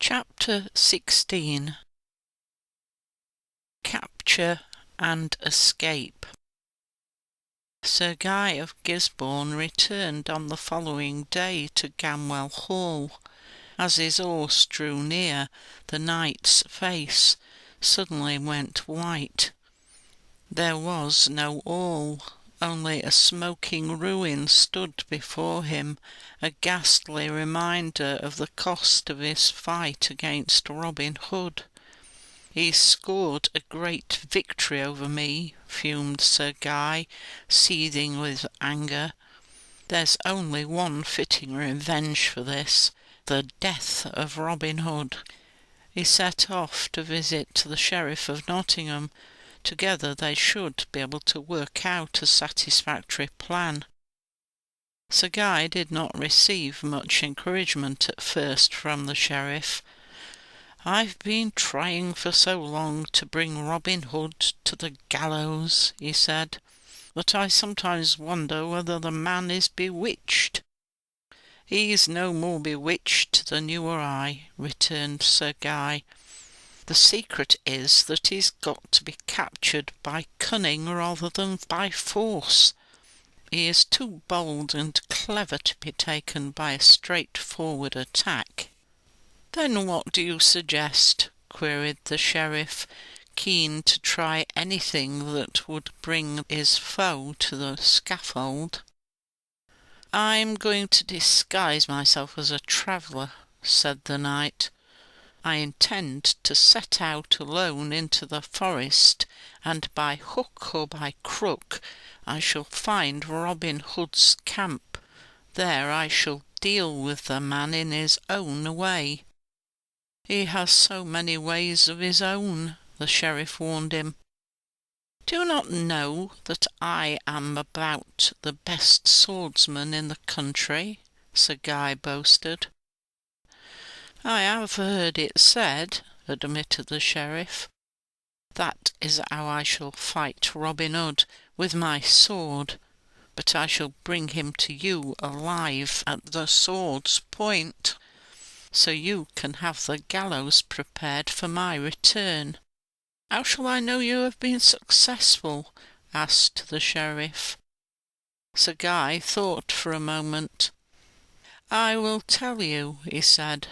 Chapter 16. Capture and Escape. Sir Guy of Gisborne returned on the following day to Gamwell Hall. As his horse drew near, the knight's face suddenly went white. There was no hall, only a smoking ruin stood before him, a ghastly reminder of the cost of his fight against Robin Hood. "He scored a great victory over me," fumed Sir Guy, seething with anger. "There's only one fitting revenge for this, the death of Robin Hood." He set off to visit the Sheriff of Nottingham. Together they should be able to work out a satisfactory plan. Sir Guy did not receive much encouragement at first from the sheriff. "I've been trying for so long to bring Robin Hood to the gallows," he said, "that I sometimes wonder whether the man is bewitched." "He's no more bewitched than you or I," returned Sir Guy. "The secret is that he's got to be captured by cunning rather than by force. He is too bold and clever to be taken by a straightforward attack." "Then what do you suggest?" queried the sheriff, keen to try anything that would bring his foe to the scaffold. "I'm going to disguise myself as a traveller," said the knight. "I intend to set out alone into the forest, and by hook or by crook I shall find Robin Hood's camp. There I shall deal with the man in his own way." "He has so many ways of his own," the sheriff warned him. "Do you not know that I am about the best swordsman in the country?" Sir Guy boasted. "I have heard it said," admitted the sheriff. "That is how I shall fight Robin Hood, with my sword, but I shall bring him to you alive at the sword's point, so you can have the gallows prepared for my return." "How shall I know you have been successful?" asked the sheriff. Sir Guy thought for a moment. "I will tell you," he said.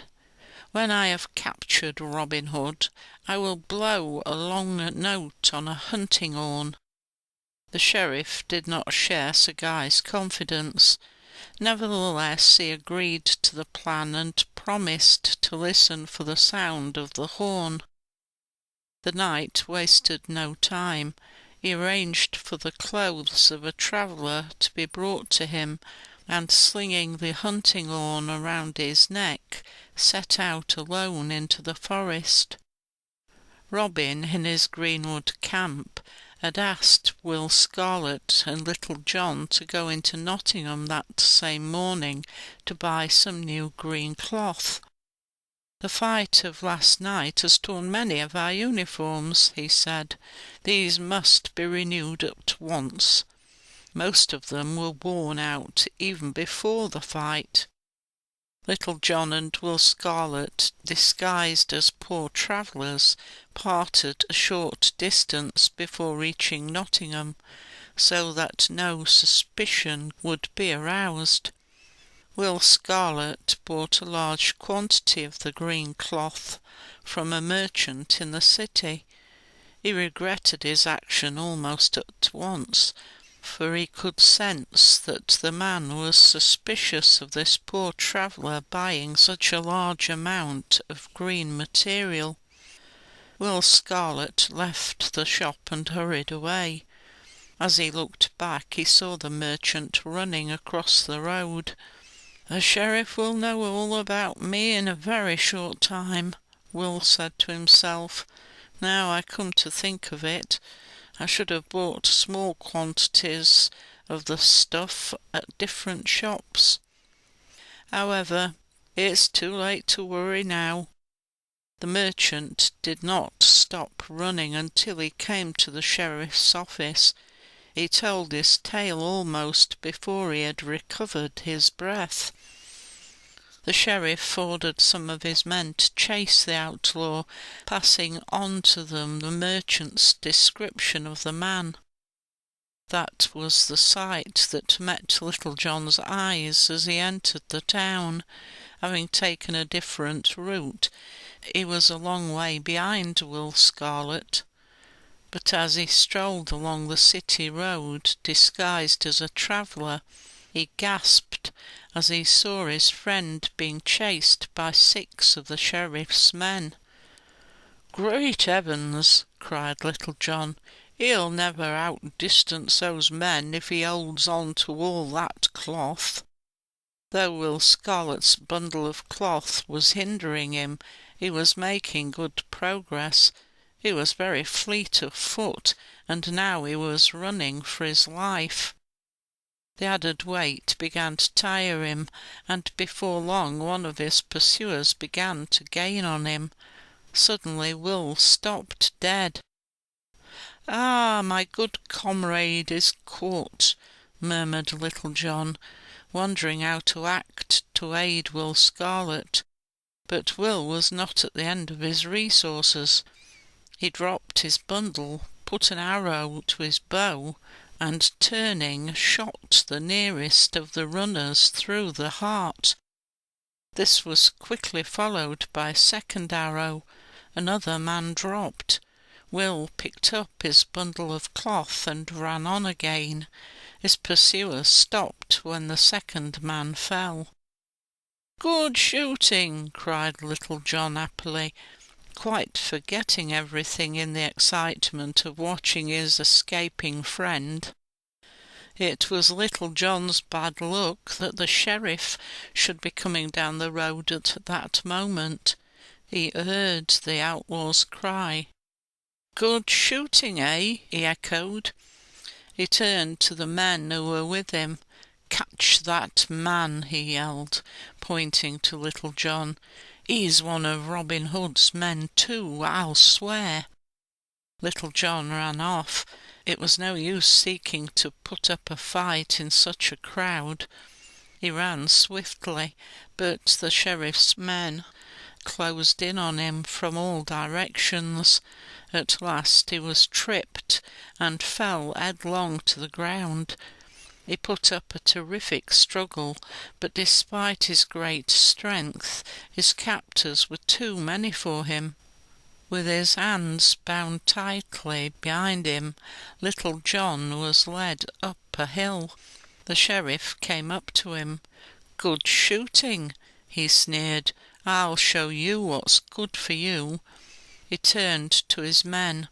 "When I have captured Robin Hood, I will blow a long note on a hunting horn." The sheriff did not share Sir Guy's confidence. Nevertheless, he agreed to the plan and promised to listen for the sound of the horn. The knight wasted no time. He arranged for the clothes of a traveller to be brought to him, and slinging the hunting horn around his neck, set out alone into the forest. Robin, in his greenwood camp, had asked Will Scarlet and Little John to go into Nottingham that same morning to buy some new green cloth. "The fight of last night has torn many of our uniforms," he said. "These must be renewed at once. Most of them were worn out even before the fight." Little John and Will Scarlet, disguised as poor travellers, parted a short distance before reaching Nottingham, so that no suspicion would be aroused. Will Scarlet bought a large quantity of the green cloth from a merchant in the city. He regretted his action almost at once, for he could sense that the man was suspicious of this poor traveller buying such a large amount of green material. Will Scarlet left the shop and hurried away. As he looked back, he saw the merchant running across the road. "The sheriff will know all about me in a very short time," Will said to himself. "Now I come to think of it, I should have bought small quantities of the stuff at different shops. However, it's too late to worry now." The merchant did not stop running until he came to the sheriff's office. He told his tale almost before he had recovered his breath. The sheriff ordered some of his men to chase the outlaw, passing on to them the merchant's description of the man. That was the sight that met Little John's eyes as he entered the town. Having taken a different route, he was a long way behind Will Scarlet, but as he strolled along the city road, disguised as a traveller, he gasped as he saw his friend being chased by 6 of the sheriff's men. "Great heavens!" cried Little John. "He'll never outdistance those men if he holds on to all that cloth." Though Will Scarlet's bundle of cloth was hindering him, he was making good progress. He was very fleet of foot, and now he was running for his life. The added weight began to tire him, and before long one of his pursuers began to gain on him. Suddenly Will stopped dead. "Ah, my good comrade is caught," murmured Little John, wondering how to act to aid Will Scarlet. But Will was not at the end of his resources. He dropped his bundle, put an arrow to his bow, and turning, shot the nearest of the runners through the heart. This was quickly followed by a second arrow. Another man dropped. Will picked up his bundle of cloth and ran on again. His pursuers stopped when the second man fell. "Good shooting!" cried Little John happily, quite forgetting everything in the excitement of watching his escaping friend. It was Little John's bad luck that the sheriff should be coming down the road at that moment. He heard the outlaw's cry. "Good shooting, eh?" he echoed. He turned to the men who were with him. "Catch that man," he yelled, pointing to Little John. "He's one of Robin Hood's men too, I'll swear." Little John ran off. It was no use seeking to put up a fight in such a crowd. He ran swiftly, but the sheriff's men closed in on him from all directions. At last he was tripped and fell headlong to the ground. He put up a terrific struggle, but despite his great strength, his captors were too many for him. With his hands bound tightly behind him, Little John was led up a hill. The sheriff came up to him. "Good shooting," he sneered. "I'll show you what's good for you." He turned to his men.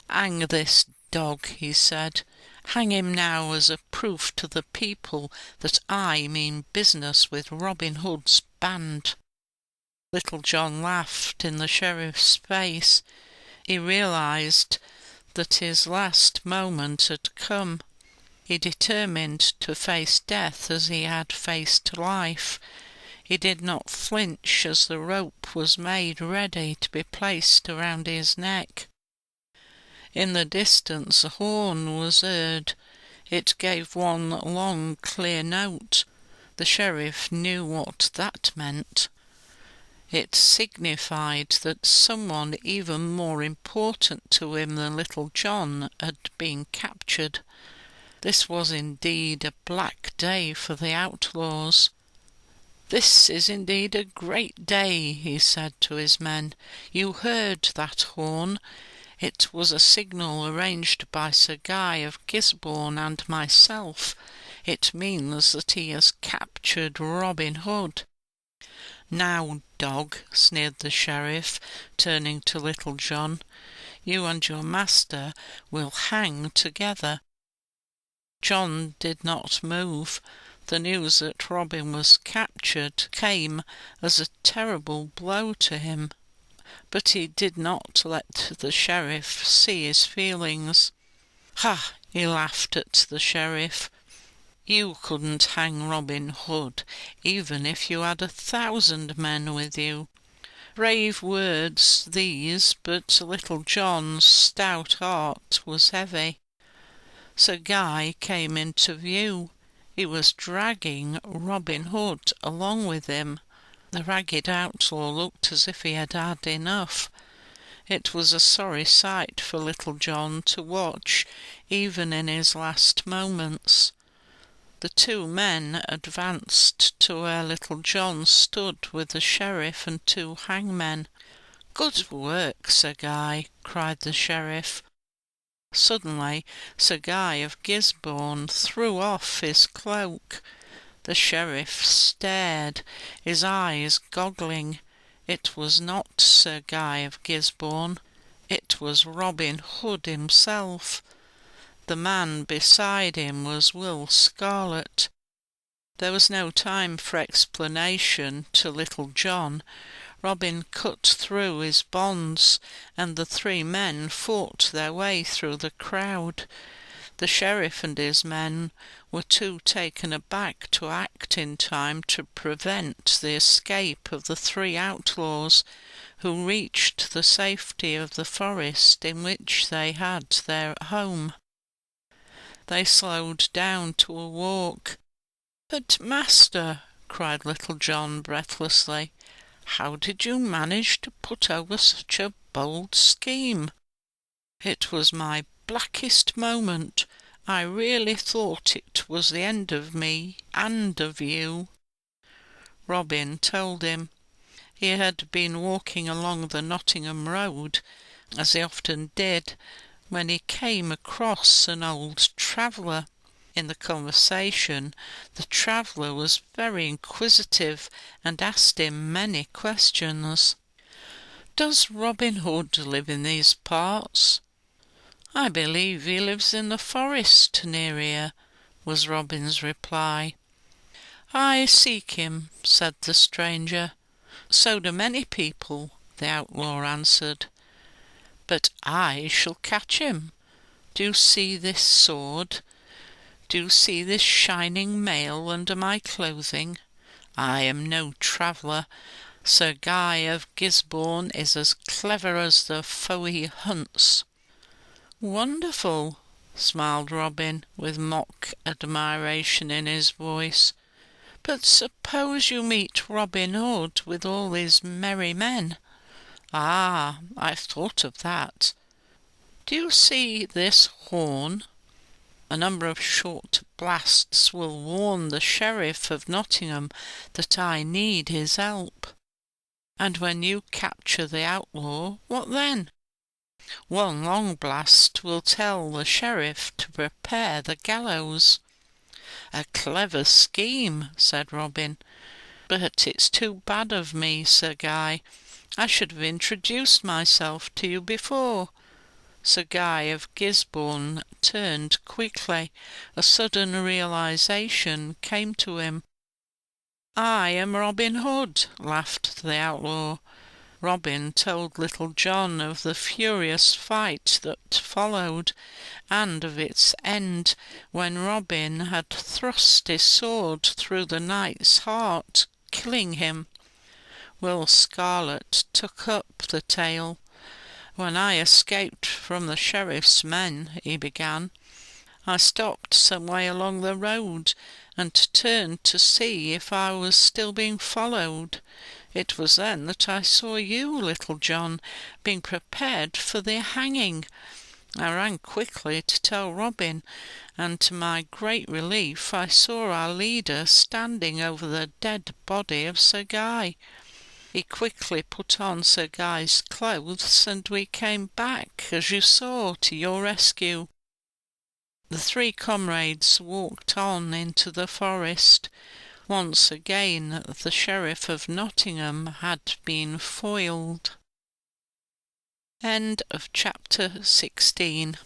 "Hang this dog," he said. "Hang him now as a proof to the people that I mean business with Robin Hood's band." Little John laughed in the sheriff's face. He realized that his last moment had come. He determined to face death as he had faced life. He did not flinch as the rope was made ready to be placed around his neck. In the distance a horn was heard. It gave one long, clear note. The sheriff knew what that meant. It signified that someone even more important to him than Little John had been captured. This was indeed a black day for the outlaws. "This is indeed a great day," he said to his men. "You heard that horn? It was a signal arranged by Sir Guy of Gisborne and myself. It means that he has captured Robin Hood." "Now, dog," sneered the sheriff, turning to Little John, "you and your master will hang together." John did not move. The news that Robin was captured came as a terrible blow to him, but he did not let the sheriff see his feelings. "Ha!" he laughed at the sheriff. "You couldn't hang Robin Hood, even if you had 1,000 men with you." Brave words these, but Little John's stout heart was heavy. Sir Guy came into view. He was dragging Robin Hood along with him. The ragged outlaw looked as if he had had enough. It was a sorry sight for Little John to watch, even in his last moments. The two men advanced to where Little John stood with the sheriff and two hangmen. "Good work, Sir Guy," cried the sheriff. Suddenly Sir Guy of Gisborne threw off his cloak. The sheriff stared, his eyes goggling. It was not Sir Guy of Gisborne, it was Robin Hood himself. The man beside him was Will Scarlet. There was no time for explanation to Little John. Robin cut through his bonds, and the three men fought their way through the crowd. The sheriff and his men were too taken aback to act in time to prevent the escape of the three outlaws, who reached the safety of the forest in which they had their home. They slowed down to a walk. "But, master," cried Little John breathlessly, "how did you manage to put over such a bold scheme?" "It was my blackest moment. I really thought it was the end of me and of you." Robin told him. He had been walking along the Nottingham road, as he often did, when he came across an old traveller. In the conversation, the traveller was very inquisitive and asked him many questions. "Does Robin Hood live in these parts?" "I believe he lives in the forest near here," was Robin's reply. "I seek him," said the stranger. "So do many people," the outlaw answered. "But I shall catch him. Do you see this sword? Do you see this shining mail under my clothing? I am no traveller. Sir Guy of Gisborne is as clever as the foe he hunts." "Wonderful," smiled Robin, with mock admiration in his voice. "But suppose you meet Robin Hood with all his merry men?" "Ah, I've thought of that. Do you see this horn? A number of short blasts will warn the sheriff of Nottingham that I need his help. And when you capture the outlaw, what then? One long blast will tell the sheriff to prepare the gallows." "A clever scheme," said Robin, "but it's too bad of me, Sir Guy. I should have introduced myself to you before." Sir Guy of Gisborne turned quickly. A sudden realization came to him. "I am Robin Hood," laughed the outlaw. Robin told Little John of the furious fight that followed, and of its end, when Robin had thrust his sword through the knight's heart, killing him. Will Scarlet took up the tale. "When I escaped from the sheriff's men," he began, "I stopped some way along the road and turned to see if I was still being followed. It was then that I saw you, Little John, being prepared for the hanging. I ran quickly to tell Robin, and to my great relief I saw our leader standing over the dead body of Sir Guy. He quickly put on Sir Guy's clothes, and we came back, as you saw, to your rescue." The three comrades walked on into the forest. Once again the Sheriff of Nottingham had been foiled. End of chapter 16.